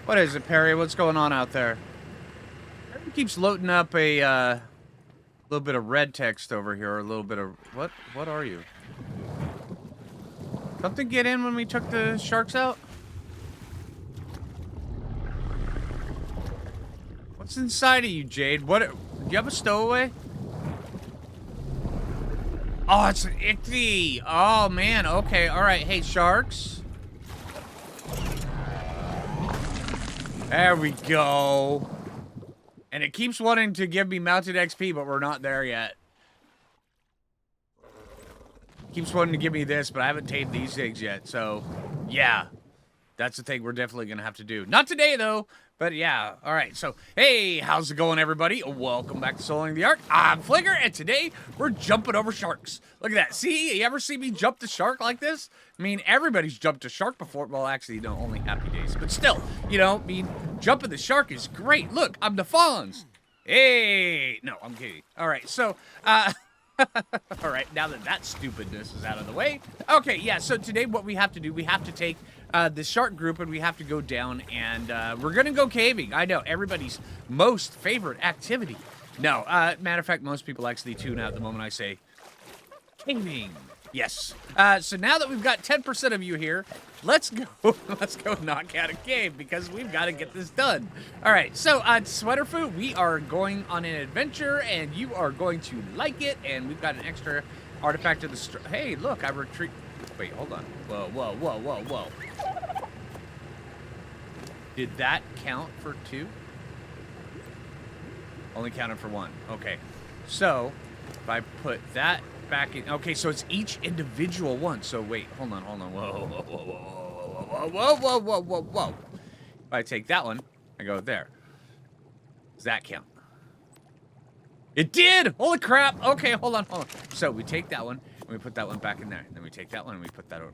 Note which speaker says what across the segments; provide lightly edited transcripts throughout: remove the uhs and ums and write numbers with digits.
Speaker 1: What is it, Perry? What's going on out there? Perry keeps loading up a little bit of red text over here, or a little bit of what? What are you? Something get in when we took the sharks out? What's inside of you, Jade? What? Do you have a stowaway? Oh, it's an ichthy. Oh man. Okay. All right. Hey, sharks. There we go. And it keeps wanting to give me mounted XP, but we're not there yet. Keeps wanting to give me this, but I haven't tamed these things yet. So, yeah. That's the thing we're definitely going to have to do. Not today, though. But, yeah. All right. So, hey, how's it going, everybody? Welcome back to Soloing the Ark. I'm Phlinger, and today we're jumping over sharks. Look at that. See? You ever see me jump the shark like this? I mean, everybody's jumped a shark before. Well, actually, no, only Happy Days. But still, you know, I mean, jumping the shark is great. Look, I'm the Fonz. Hey. No, I'm kidding. All right. So, all right, now that that stupidness is out of the way. Okay, yeah, so today what we have to do, we have to take the shark group and we have to go down and we're going to go caving. I know, everybody's most favorite activity. No, matter of fact, most people actually tune out the moment I say caving. Yes. So now that we've got 10% of you here, let's go knock out a cave because we've got to get this done. All right, so Sweater Phoo, we are going on an adventure and you are going to like it. And we've got an extra artifact of the hey, look, I retreat. Wait, hold on. Whoa, whoa, whoa, whoa, whoa. Did that count for 2? Only counted for 1. Okay. So if I put that back in. Okay, so it's each individual one. So wait, hold on. Whoa, whoa, whoa, whoa, whoa, whoa, whoa, whoa, whoa, whoa. If I take that one, I go there. Does that count? It did! Holy crap! Okay, hold on. So we take that one, and we put that one back in there. And then we take that one, and we put that over.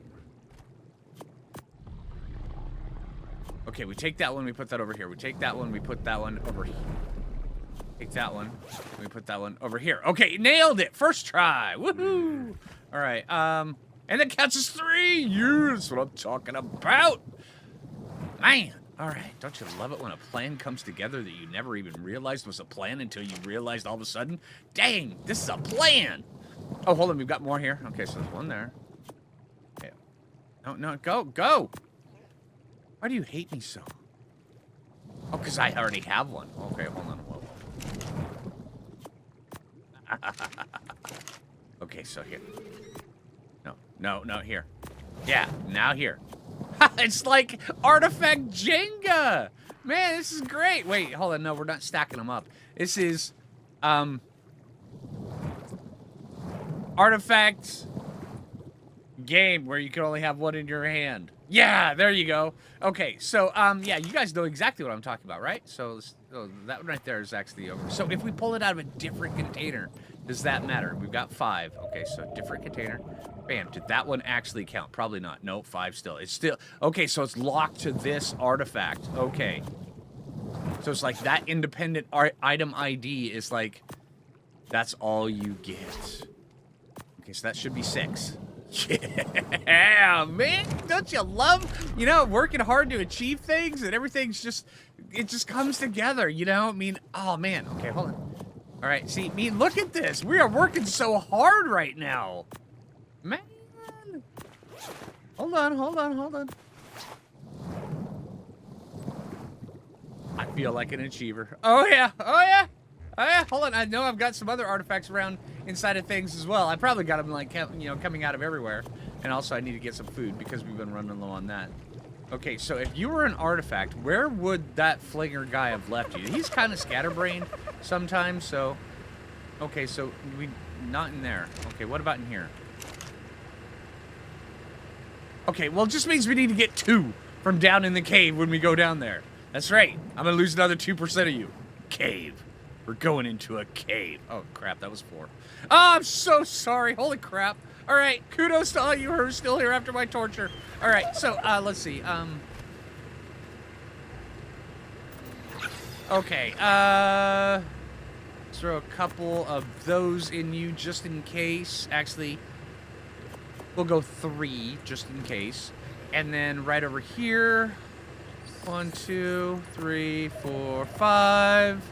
Speaker 1: Okay, we take that one, we put that over here. We take that one, we put that one over here. Take that one. Let me put that one over here. Okay, nailed it. First try. Woohoo! All right. And that counts as 3. Yeah, that's what I'm talking about. Man. All right. Don't you love it when a plan comes together that you never even realized was a plan until you realized all of a sudden? Dang, this is a plan. Oh, hold on. We've got more here. Okay, so there's one there. Okay. No, go. Why do you hate me so? Oh, because I already have one. Okay, hold on. Whoa. Okay, so here. No, here. Yeah, now here. It's like artifact Jenga. Man, this is great. Wait, hold on. No, we're not stacking them up. This is artifact game where you can only have one in your hand. Yeah, there you go. Okay, so yeah, you guys know exactly what I'm talking about, right? So that one right there is actually over. So if we pull it out of a different container, does that matter? We've got 5. Okay, so different container. Bam. Did that one actually count? Probably not. No, 5 still. It's still okay. So it's locked to this artifact. Okay. So it's like that independent item ID is like that's all you get. Okay, so that should be 6. Yeah, man, don't you love, you know, working hard to achieve things and everything's just, it just comes together, you know? I mean, oh man, okay, hold on. All right, see, me, look at this. We are working so hard right now. Man. Hold on. I feel like an achiever. Oh yeah. Hold on, I know I've got some other artifacts around inside of things as well. I probably got them, like, you know, coming out of everywhere. And also I need to get some food because we've been running low on that. Okay, so if you were an artifact, where would that Phlinger guy have left you? He's kind of scatterbrained sometimes, so... Okay, so not in there. Okay, what about in here? Okay, well, it just means we need to get 2 from down in the cave when we go down there. That's right. I'm going to lose another 2% of you. Cave. We're going into a cave. Oh, crap, that was 4. Oh, I'm so sorry. Holy crap. All right, kudos to all you who are still here after my torture. All right, so, let's see. Okay, let's throw a couple of those in you just in case. Actually, we'll go 3 just in case. And then right over here, 1, 2, 3, 4, 5.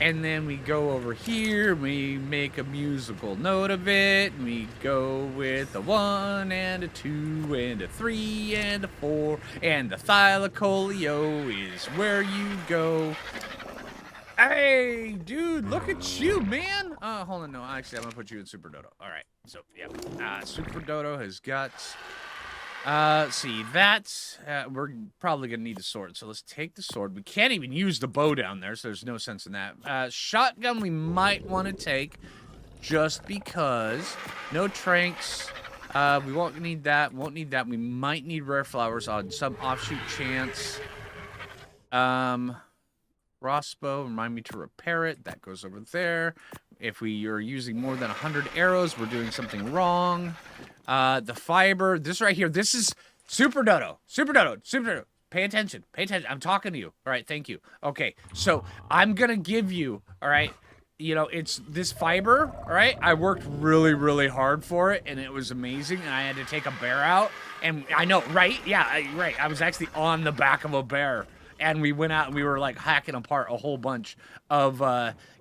Speaker 1: And then we go over here, we make a musical note of it, and we go with a 1 and a 2 and a 3 and a 4, and the thylacoleo is where you go. Hey, dude, look at you, man. Hold on, no, actually, I'm gonna put you in Super Dodo. All right, so, yeah, Super Dodo has got... see, that's, we're probably gonna need a sword, so let's take the sword. We can't even use the bow down there, so there's no sense in that. Shotgun we might want to take, just because. No tranks, we won't need that, we might need rare flowers on some offshoot chance. Crossbow, remind me to repair it, that goes over there. If we are using more than 100 arrows, we're doing something wrong. The fiber, this right here, this is Super Dodo. Super Dodo. Super Dodo. Pay attention. Pay attention. I'm talking to you. All right, thank you. Okay, so I'm going to give you, all right, you know, it's this fiber, all right? I worked really, really hard for it, and it was amazing, and I had to take a bear out. And I know, right? Yeah, right. I was actually on the back of a bear. And we went out and we were like hacking apart a whole bunch of,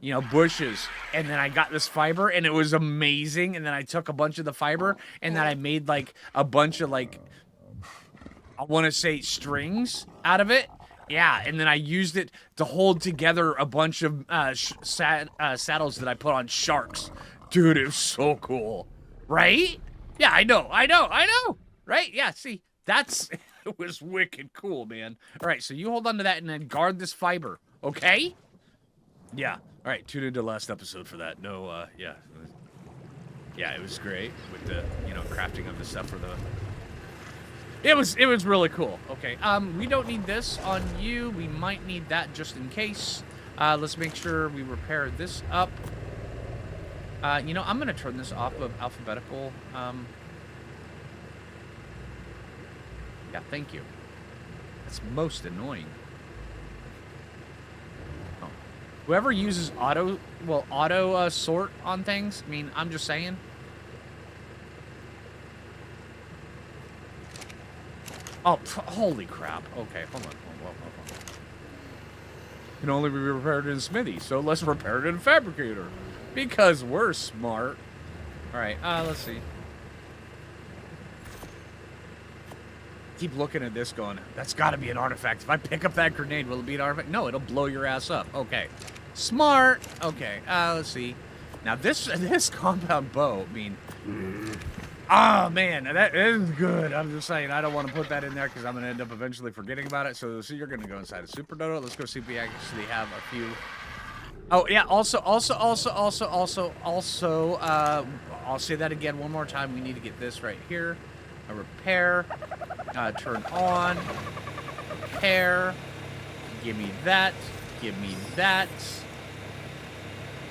Speaker 1: you know, bushes. And then I got this fiber and it was amazing. And then I took a bunch of the fiber and then I made like a bunch of like, I want to say strings out of it. Yeah. And then I used it to hold together a bunch of saddles that I put on sharks. Dude, it was so cool. Right? Yeah, I know. Right? Yeah, see, that's... It was wicked cool, man. All right, so you hold on to that and then guard this fiber, okay? Yeah. All right, tune into last episode for that. No, yeah. Yeah, it was great with the, you know, crafting of the stuff for the... It was really cool. Okay, we don't need this on you. We might need that just in case. Let's make sure we repair this up. You know, I'm going to turn this off of alphabetical... Yeah, thank you. That's most annoying. Oh. Whoever uses auto sort on things, I mean, I'm just saying. Oh, holy crap. Okay, hold on. Can only be repaired in a smithy, so let's repair it in a fabricator. Because we're smart. Alright, let's see. Keep looking at this going, that's got to be an artifact. If I pick up that grenade, will it be an artifact? No, it'll blow your ass up. Okay. Smart. Okay, let's see. Now, this compound bow, I mean... Oh, man, that is good. I'm just saying, I don't want to put that in there because I'm going to end up eventually forgetting about it. So you're going to go inside of Super Dodo. Let's go see if we actually have a few... Oh, yeah, also, I'll say that again one more time. We need to get this right here. A repair, turn on, repair, give me that, give me that,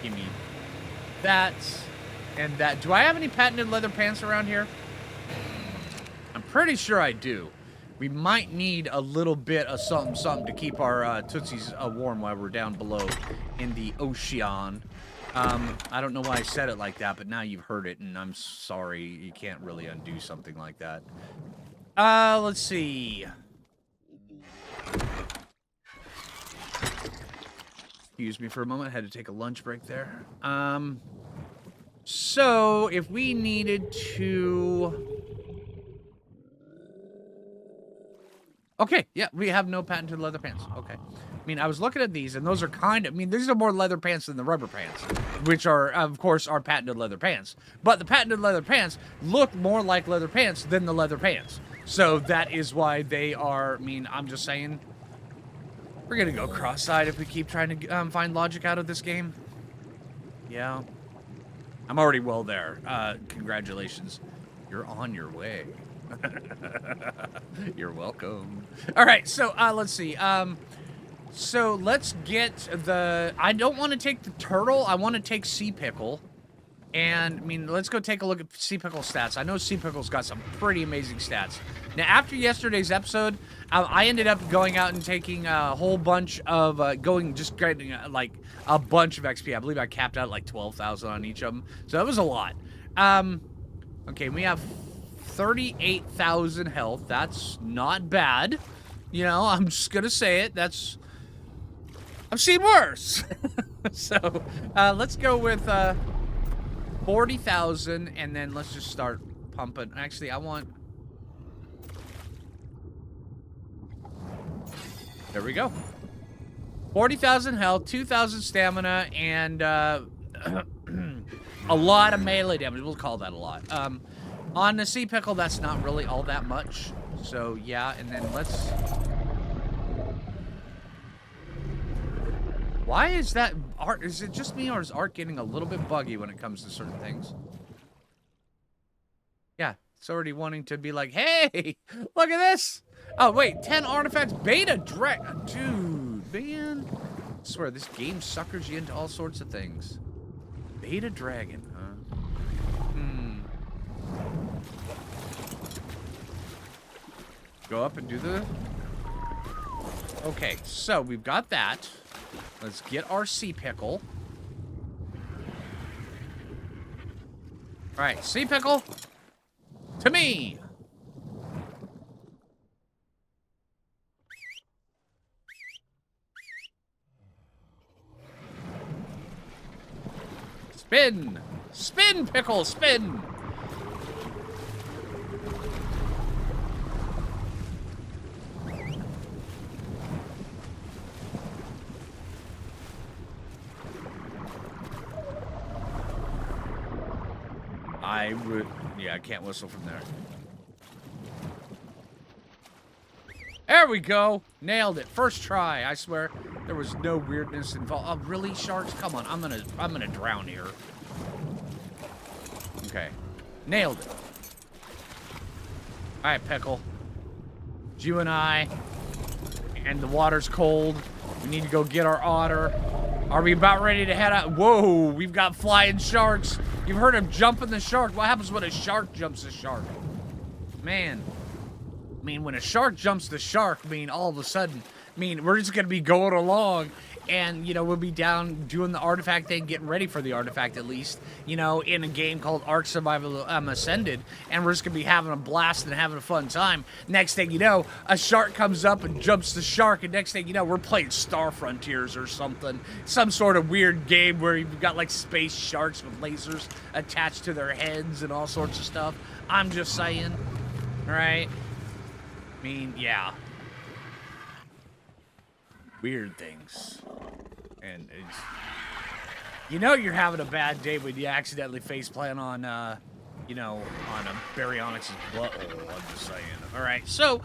Speaker 1: give me that, and that. Do I have any patented leather pants around here? I'm pretty sure I do. We might need a little bit of something to keep our tootsies warm while we're down below in the ocean. I don't know why I said it like that, but now you've heard it, and I'm sorry. You can't really undo something like that. Let's see. Excuse me for a moment. I had to take a lunch break there. So, if we needed to... Okay, yeah, we have no patented leather pants. Okay. I mean, I was looking at these, and those are kind of... I mean, these are more leather pants than the rubber pants, which are, of course, are patented leather pants. But the patented leather pants look more like leather pants than the leather pants. So that is why they are... I mean, I'm just saying... We're gonna go cross-eyed if we keep trying to find logic out of this game. Yeah. I'm already well there. Congratulations. You're on your way. You're welcome. All right, so let's see. So let's get the... I don't want to take the turtle. I want to take Sea Pickle. And, I mean, let's go take a look at Sea Pickle's stats. I know Sea Pickle's got some pretty amazing stats. Now, after yesterday's episode, I ended up going out and taking a whole bunch of... just getting, like, a bunch of XP. I believe I capped out, like, 12,000 on each of them. So that was a lot. Okay, we have 38,000 health. That's not bad. You know, I'm just gonna say it. I've seen worse. So, let's go with 40,000, and then let's just start pumping. Actually, I want. There we go. 40,000 health, 2,000 stamina, and a lot of melee damage. We'll call that a lot. On the sea pickle, that's not really all that much. So yeah, and then let's. Why is that art? Is it just me, or is art getting a little bit buggy when it comes to certain things? Yeah, it's already wanting to be like, hey, look at this. Oh, wait, 10 artifacts, beta drag. Dude, man. I swear, this game suckers you into all sorts of things. Beta dragon, huh? Go up and do the... Okay, so we've got that. Let's get our sea pickle. All right, sea pickle, to me. Spin! Spin, pickle, spin! I would... Yeah, I can't whistle from there. There we go! Nailed it. First try, I swear. There was no weirdness involved. Oh, really, sharks? Come on, I'm gonna drown here. Okay. Nailed it. Alright, Pickle. It's you and I. And the water's cold. We need to go get our otter. Are we about ready to head out? Whoa, we've got flying sharks. You've heard of jumping the shark. What happens when a shark jumps a shark? Man. I mean, when a shark jumps the shark, I mean, all of a sudden, I mean, we're just going to be going along and, you know, we'll be down doing the artifact thing, getting ready for the artifact at least, you know, in a game called Ark Survival Ascended, and we're just going to be having a blast and having a fun time. Next thing you know, a shark comes up and jumps the shark, and next thing you know, we're playing Star Frontiers or something. Some sort of weird game where you've got, like, space sharks with lasers attached to their heads and all sorts of stuff. I'm just saying, right? I mean, yeah. Weird things. And it's... You know you're having a bad day when you accidentally faceplant on, you know, on a Baryonyx's butthole, I'm just saying. Alright, so,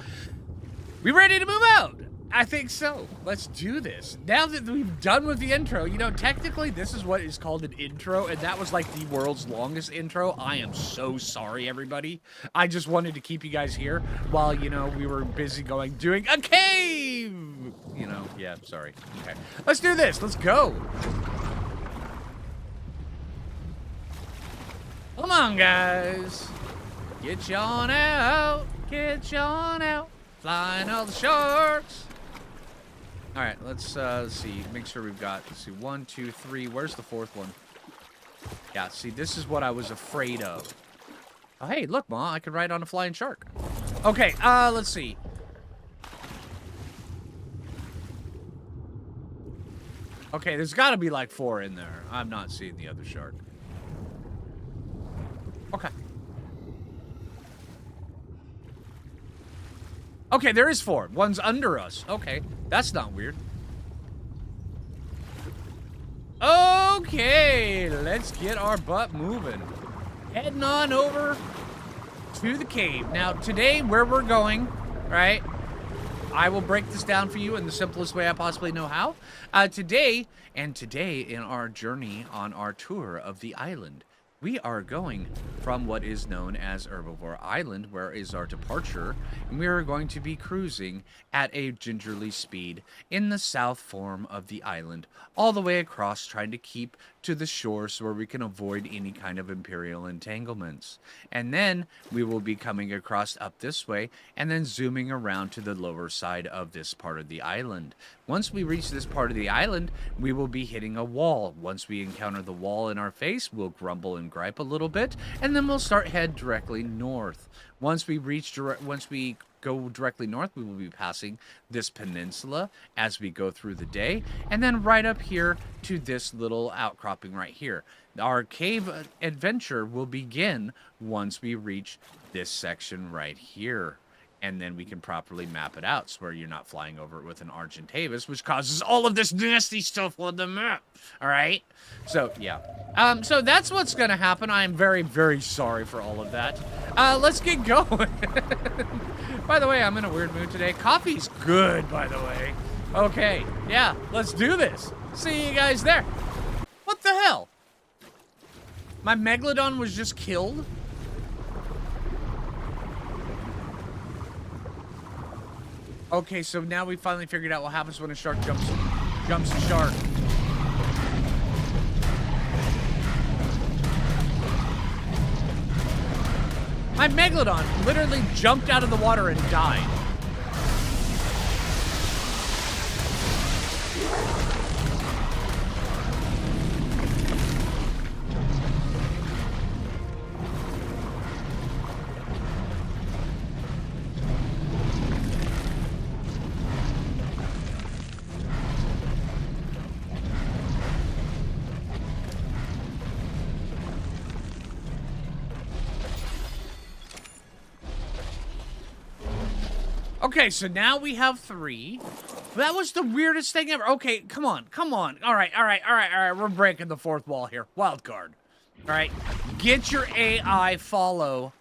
Speaker 1: we ready to move out? I think so. Let's do this. Now that we've done with the intro, you know, technically this is what is called an intro, and that was like the world's longest intro. I am so sorry, everybody. I just wanted to keep you guys here while, you know, we were busy doing a cave! You know, yeah, sorry. Okay. Let's do this. Let's go. Come on, guys. Get you on out. Get you on out. Flying all the sharks. All right, let's see. Make sure we've got, let's see, 1, 2, 3. Where's the fourth one? Yeah, see, this is what I was afraid of. Oh, hey, look, Ma, I could ride on a flying shark. Okay, let's see. Okay, there's got to be like 4 in there. I'm not seeing the other shark. Okay. Okay, there is 4. One's under us. Okay, that's not weird. Okay, let's get our butt moving. Heading on over to the cave. Now, today, where we're going, right? I will break this down for you in the simplest way I possibly know how. Today in our journey on our tour of the island, we are going from what is known as Herbivore Island, where is our departure, and we are going to be cruising at a gingerly speed in the south form of the island, all the way across, trying to keep to the shore so where we can avoid any kind of Imperial entanglements. And then we will be coming across up this way, and then zooming around to the lower side of this part of the island. Once we reach this part of the island, we will be hitting a wall. Once we encounter the wall in our face, we'll grumble and gripe a little bit, and then we'll head directly north. Once we go directly north, we will be passing this peninsula as we go through the day. And then right up here to this little outcropping right here. Our cave adventure will begin once we reach this section right here. And then we can properly map it out so where you're not flying over it with an Argentavis, which causes all of this nasty stuff on the map. All right? So, yeah. So that's what's going to happen. I am very, very sorry for all of that. Let's get going. By the way, I'm in a weird mood today. Coffee's good, by the way. Okay. Yeah, let's do this. See you guys there. What the hell? My Megalodon was just killed? Okay, so now we finally figured out what happens when a shark jumps a shark. My Megalodon literally jumped out of the water and died. Okay, so now we have 3. That was the weirdest thing ever. Okay, come on. All right. We're breaking the 4th wall here. Wild card. All right, get your AI follow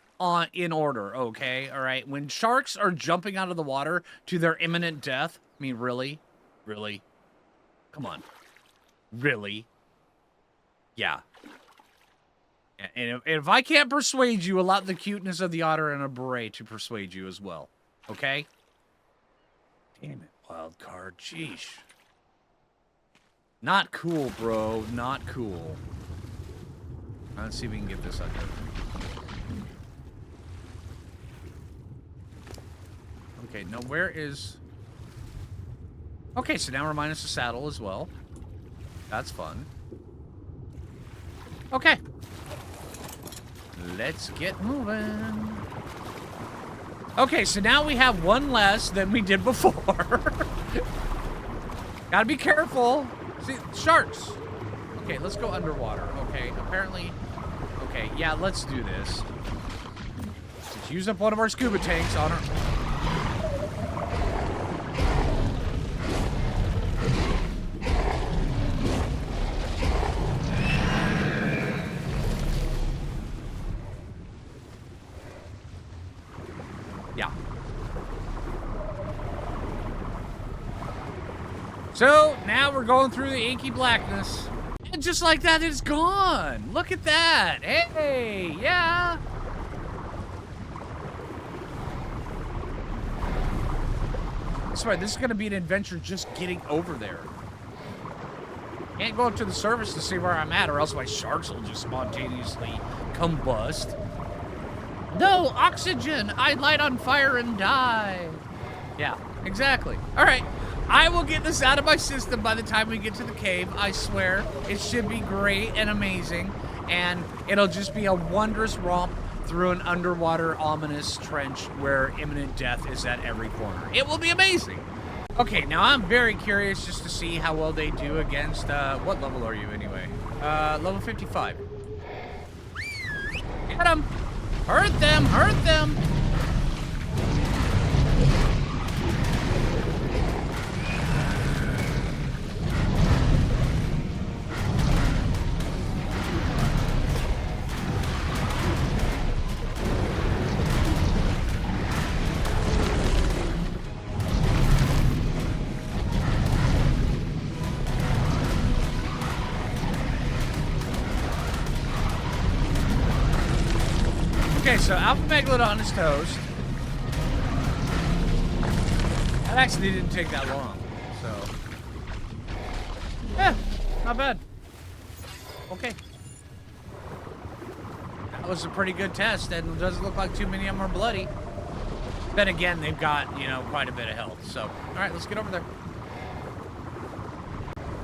Speaker 1: in order, okay? All right, when sharks are jumping out of the water to their imminent death, I mean, really? Come on. Really? Yeah. And if I can't persuade you, allow the cuteness of the otter and a beret to persuade you as well. Okay? Damn it, wild card. Sheesh. Not cool, bro. Not cool. Let's see if we can get this under. Okay, now where is... Okay, so now we're minus the saddle as well. That's fun. Okay. Let's get moving. Okay, so now we have 1 less than we did before. Gotta be careful. See, sharks. Okay, let's go underwater. Okay, apparently... Okay, yeah, let's do this. Let's use up one of our scuba tanks on our... Yeah. So, now we're going through the inky blackness. And just like that, it's gone. Look at that. Hey, yeah. That's right, this is going to be an adventure just getting over there. Can't go up to the surface to see where I'm at, or else my sharks will just spontaneously combust. No, oxygen! I light on fire and die. Yeah, exactly. All right, I will get this out of my system by the time we get to the cave. I swear, it should be great and amazing, and it'll just be a wondrous romp through an underwater ominous trench where imminent death is at every corner. It will be amazing. Okay, now I'm very curious just to see how well they do against, what level are you anyway? Level 55. Get them! Hurt them! Hurt them! Okay, so Alpha Megalodon is toast. That actually didn't take that long, so... Yeah, not bad. Okay. That was a pretty good test, and it doesn't look like too many of them are bloody. Then again, they've got, you know, quite a bit of health, so... Alright, let's get over there.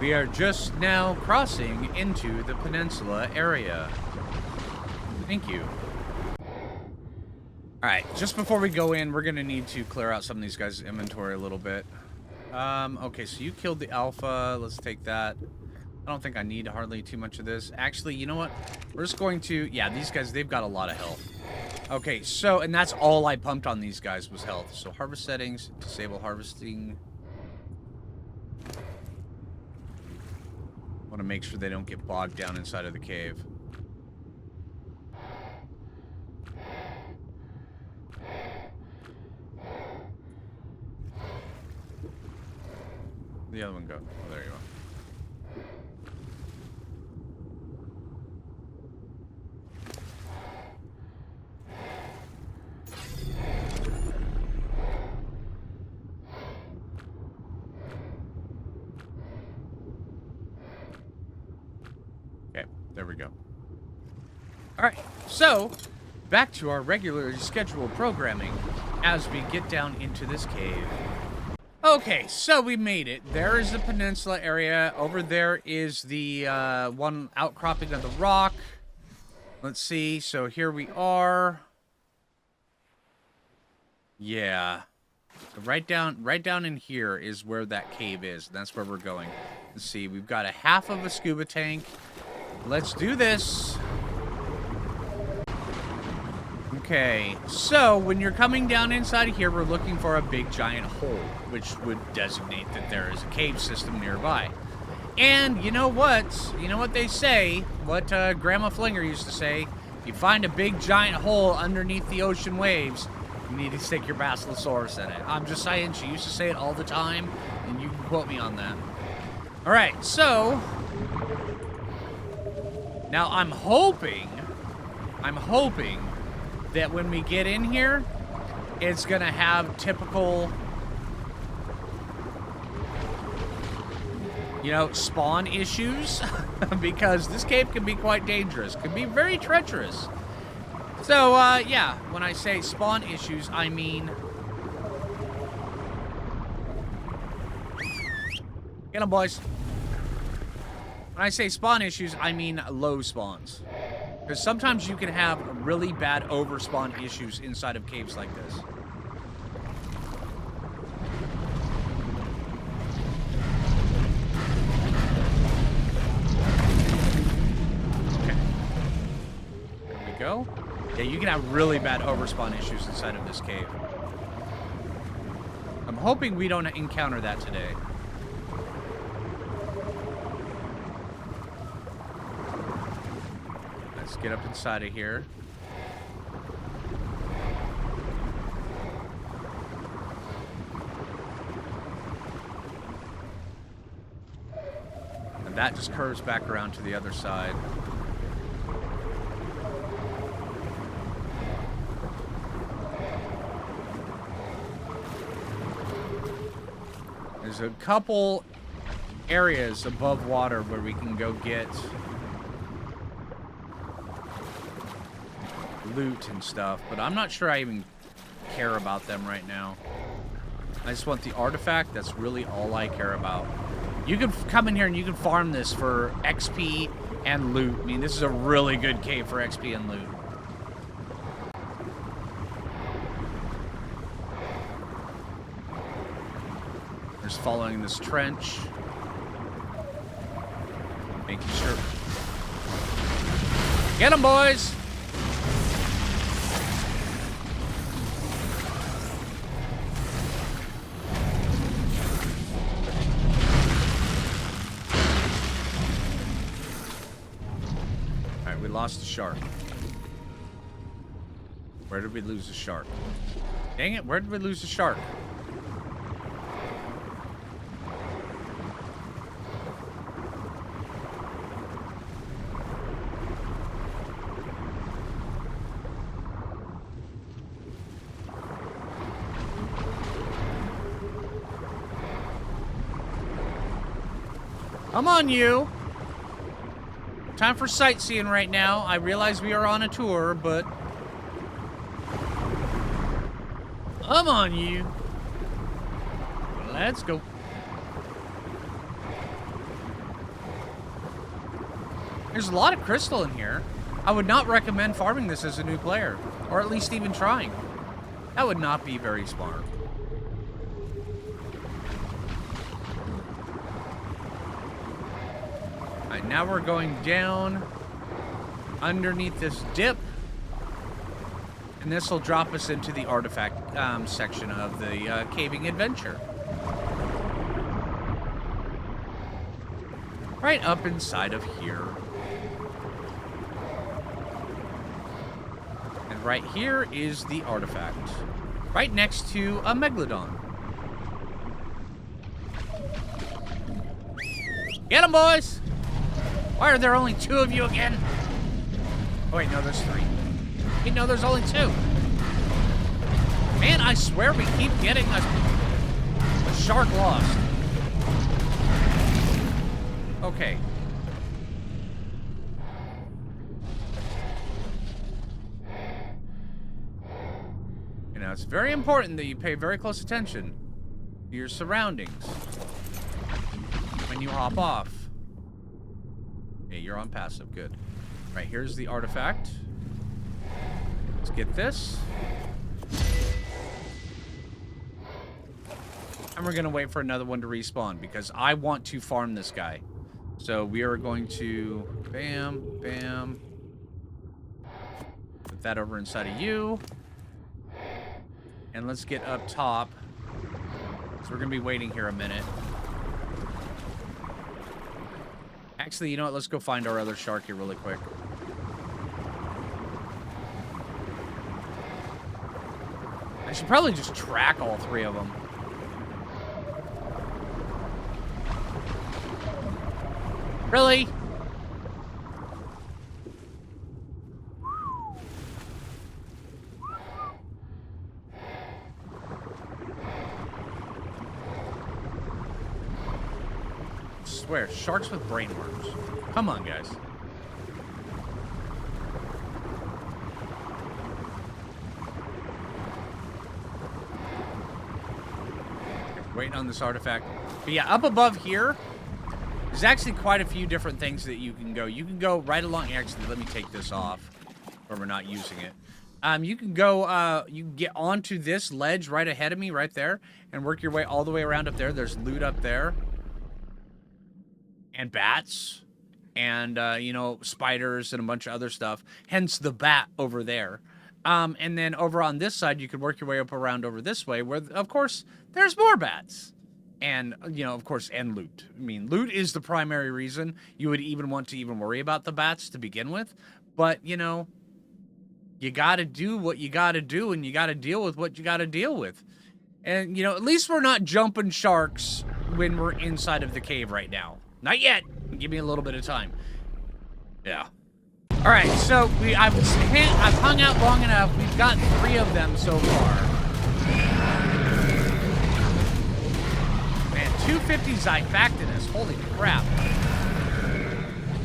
Speaker 1: We are just now crossing into the peninsula area. Thank you. All right, just before we go in, we're going to need to clear out some of these guys' inventory a little bit. Okay, so you killed the alpha. Let's take that. I don't think I need hardly too much of this. Actually, you know what? We're just going to... Yeah, these guys, they've got a lot of health. Okay, so... And that's all I pumped on these guys was health. So harvest settings, disable harvesting. Want to make sure they don't get bogged down inside of the cave. The other one go. Oh, there you are. Okay, there we go. All right, so back to our regularly scheduled programming as we get down into this cave. Okay, so we made it. There is the peninsula area. Over there is the one outcropping of the rock. Let's see. So here we are. Yeah. So right down in here is where that cave is. That's where we're going. Let's see. We've got a half of a scuba tank. Let's do this. Okay, so when you're coming down inside of here, we're looking for a big giant hole, which would designate that there is a cave system nearby. And you know what? You know what they say, what Grandma Phlinger used to say, if you find a big giant hole underneath the ocean waves, you need to stick your basilosaurus in it. I'm just saying, she used to say it all the time, and you can quote me on that. All right, so now I'm hoping that when we get in here, it's going to have typical, you know, spawn issues. Because this cave can be quite dangerous. Can be very treacherous. So, yeah, when I say spawn issues, I mean... Get 'em, boys. When I say spawn issues, I mean low spawns. Because sometimes you can have really bad overspawn issues inside of caves like this. Okay. There we go. Yeah, you can have really bad overspawn issues inside of this cave. I'm hoping we don't encounter that today. Let's get up inside of here. And that just curves back around to the other side. There's a couple areas above water where we can go get loot and stuff, but I'm not sure I even care about them right now. I just want the artifact. That's really all I care about. You can come in here and you can farm this for XP and loot. I mean, this is a really good cave for XP and loot. Just following this trench. Making sure. Get 'em, boys! Alright, we lost the shark. Where did we lose the shark? Dang it, where did we lose the shark? Come on, you. Time for sightseeing right now. I realize we are on a tour, but... Come on, you. Let's go. There's a lot of crystal in here. I would not recommend farming this as a new player. Or at least even trying. That would not be very smart. Alright, now we're going down underneath this dip. And this will drop us into the artifact section of the caving adventure. Right up inside of here. And right here is the artifact. Right next to a megalodon. Get 'em, boys! Why are there only 2 of you again? Oh, wait, no, there's 3. Wait, no, there's only 2. Man, I swear we keep getting a shark lost. Okay. You know, it's very important that you pay very close attention to your surroundings when you hop off. Hey, you're on passive. Good. Right, here's the artifact. Let's get this. And we're going to wait for another one to respawn because I want to farm this guy. So we are going to bam, bam. Put that over inside of you. And let's get up top. So we're going to be waiting here a minute. Actually, you know what? Let's go find our other shark here really quick. I should probably just track all 3 of them. Really? I swear, sharks with brain worms. Come on, guys. Waiting on this artifact. But yeah, up above here, there's actually quite a few different things that you can go. You can go right along. Actually, let me take this off, where we're not using it. You can go. You can get onto this ledge right ahead of me, right there, and work your way all the way around up there. There's loot up there, and bats, and you know, spiders and a bunch of other stuff. Hence the bat over there. And then over on this side, you could work your way up around over this way, where of course there's more bats. And, you know, of course, and loot. I mean, loot is the primary reason you would even want to even worry about the bats to begin with. But, you know, you got to do what you got to do, and you got to deal with what you got to deal with. And, you know, at least we're not jumping sharks when we're inside of the cave right now. Not yet. Give me a little bit of time. Yeah. All right, so I've hung out long enough. We've got 3 of them so far. 250 Zyphactinus. Holy crap.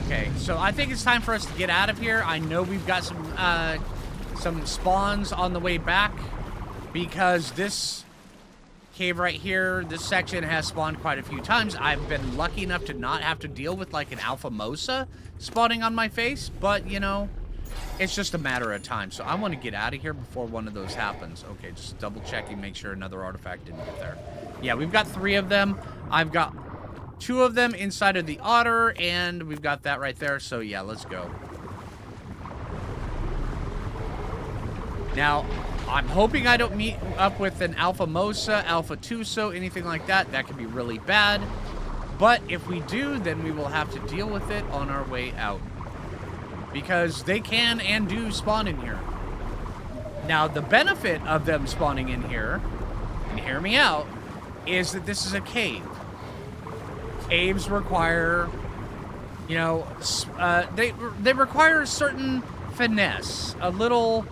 Speaker 1: Okay, so I think it's time for us to get out of here. I know we've got some spawns on the way back because this cave right here, this section has spawned quite a few times. I've been lucky enough to not have to deal with like an alpha mosa spawning on my face, but you know, it's just a matter of time. So I want to get out of here before one of those happens. Okay, just double checking, make sure another artifact didn't get there. Yeah, we've got 3 of them. I've got 2 of them inside of the otter, and we've got that right there. So yeah, let's go. Now, I'm hoping I don't meet up with an alpha mosa, alpha tuso, anything like that. That could be really bad. But if we do, then we will have to deal with it on our way out. Because they can and do spawn in here. Now, the benefit of them spawning in here, and hear me out, is that this is a cave. Caves require, you know, they require a certain finesse, a little,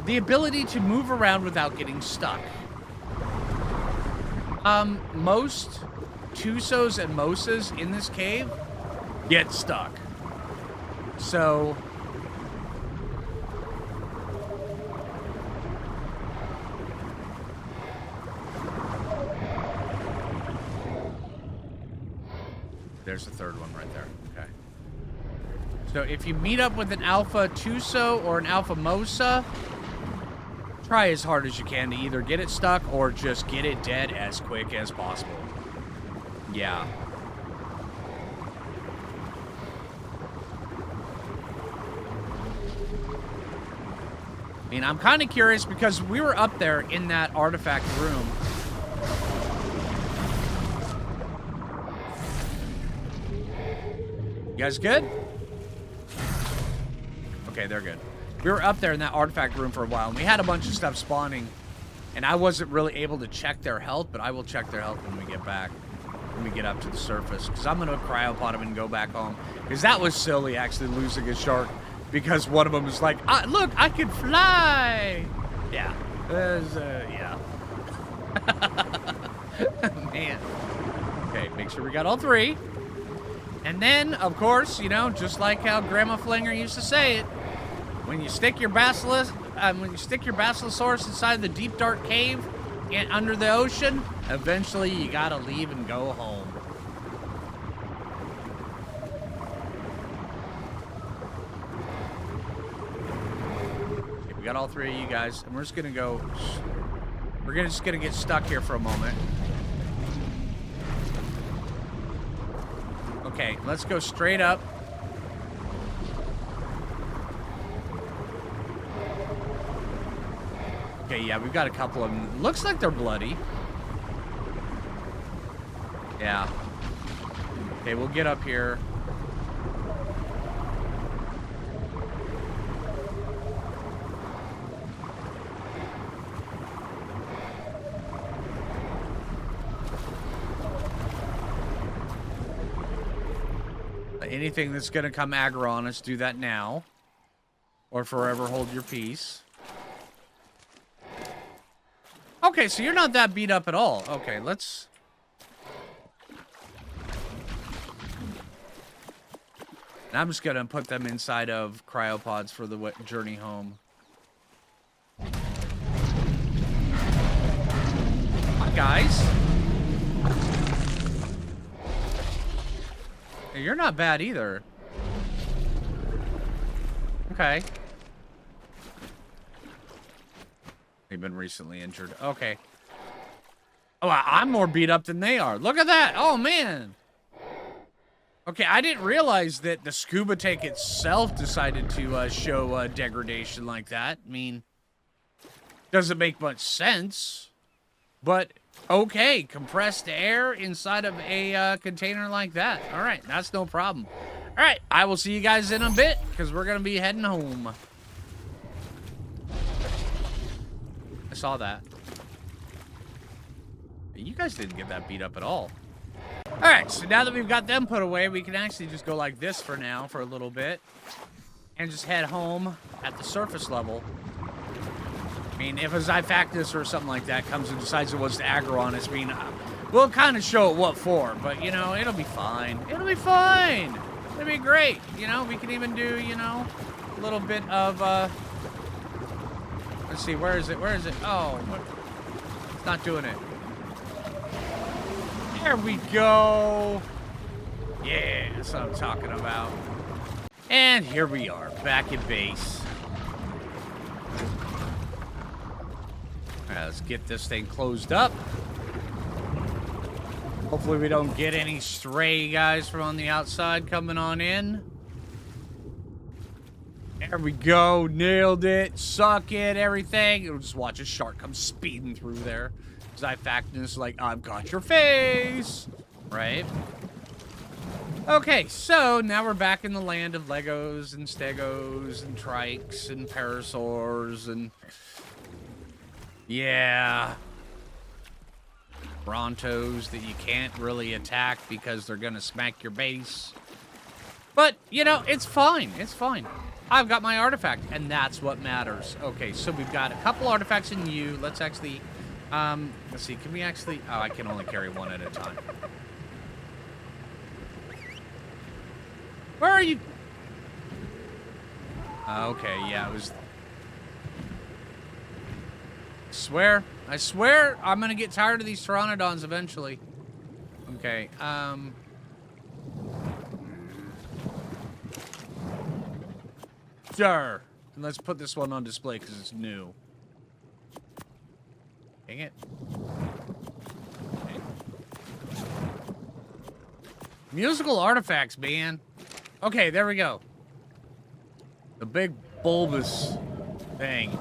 Speaker 1: the ability to move around without getting stuck. Most Tusos and Mosas in this cave get stuck. So there's the 3rd one right there. Okay. So if you meet up with an Alpha Tuso or an Alpha Mosa, try as hard as you can to either get it stuck or just get it dead as quick as possible. Yeah. I mean, I'm kind of curious because we were up there in that artifact room. You guys good? Okay, they're good. We were up there in that artifact room for a while, and we had a bunch of stuff spawning, and I wasn't really able to check their health, but I will check their health when we get back, when we get up to the surface, because I'm going to cryopod them and go back home, because that was silly, actually, losing a shark, because one of them was like, look, I can fly! Yeah. Yeah. Man. Okay, make sure we got all three. And then, of course, you know, just like how Grandma Phlinger used to say it, when you stick your Basilosaurus inside the deep dark cave and under the ocean, eventually you gotta leave and go home. Okay, we got all three of you guys, and we're just gonna go. We're just gonna get stuck here for a moment. Okay, let's go straight up. Okay, yeah, we've got a couple of them. Looks like they're bloody. Yeah. Okay, we'll get up here. Anything that's going to come aggro on us, do that now. Or forever hold your peace. Okay, so you're not that beat up at all. Okay, let's... And I'm just going to put them inside of cryopods for the journey home. Hi, guys. You're not bad either. Okay. They've been recently injured. Okay. Oh, I'm more beat up than they are. Look at that. Oh, man. Okay, I didn't realize that the scuba tank itself decided to show degradation like that. I mean, doesn't make much sense. But... okay, compressed air inside of a container like that. All right, that's no problem. All right, I will see you guys in a bit because we're going to be heading home. I saw that. You guys didn't get that beat up at all. All right, so now that we've got them put away, we can actually just go like this for now for a little bit and just head home at the surface level. I mean, if a Zyphactus or something like that comes and decides it wants to aggro on us, I mean, we'll kind of show it what for, but, you know, it'll be fine. It'll be fine. It'll be great. You know, we can even do, you know, a little bit of, let's see, where is it? Where is it? Oh, it's not doing it. There we go. Yeah, that's what I'm talking about. And here we are, back at base. Let's get this thing closed up. Hopefully we don't get any stray guys from on the outside coming on in. There we go. Nailed it. Suck it. Everything. We'll just watch a shark come speeding through there. Zyphactus like, I've got your face. Right? Okay, so now we're back in the land of Legos and Stegos and Trikes and Parasaurs and... yeah. Brontos that you can't really attack because they're gonna smack your base. But, you know, it's fine. It's fine. I've got my artifact, and that's what matters. Okay, so we've got a couple artifacts in you. Let's actually, let's see, can we actually, oh, I can only carry one at a time. Where are you? Okay, yeah, it was... I swear I'm gonna get tired of these pteranodons eventually. Okay, Sure. And let's put this one on display because it's new. Dang it. Okay. Musical artifacts, man. Okay, there we go. The big bulbous thing.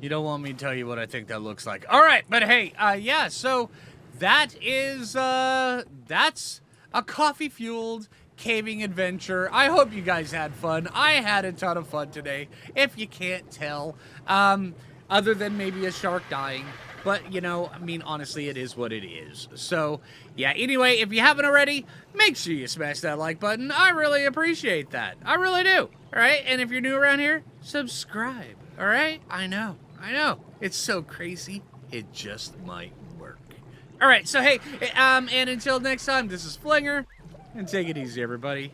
Speaker 1: You don't want me to tell you what I think that looks like. All right, but hey, yeah, so that is, that's a coffee-fueled caving adventure. I hope you guys had fun. I had a ton of fun today, if you can't tell, other than maybe a shark dying. But, you know, I mean, honestly, it is what it is. So, yeah, anyway, if you haven't already, make sure you smash that like button. I really appreciate that. I really do. All right, and if you're new around here, subscribe. All right? I know. It's so crazy. It just might work. All right, so hey, and until next time, this is Phlinger, and take it easy, everybody.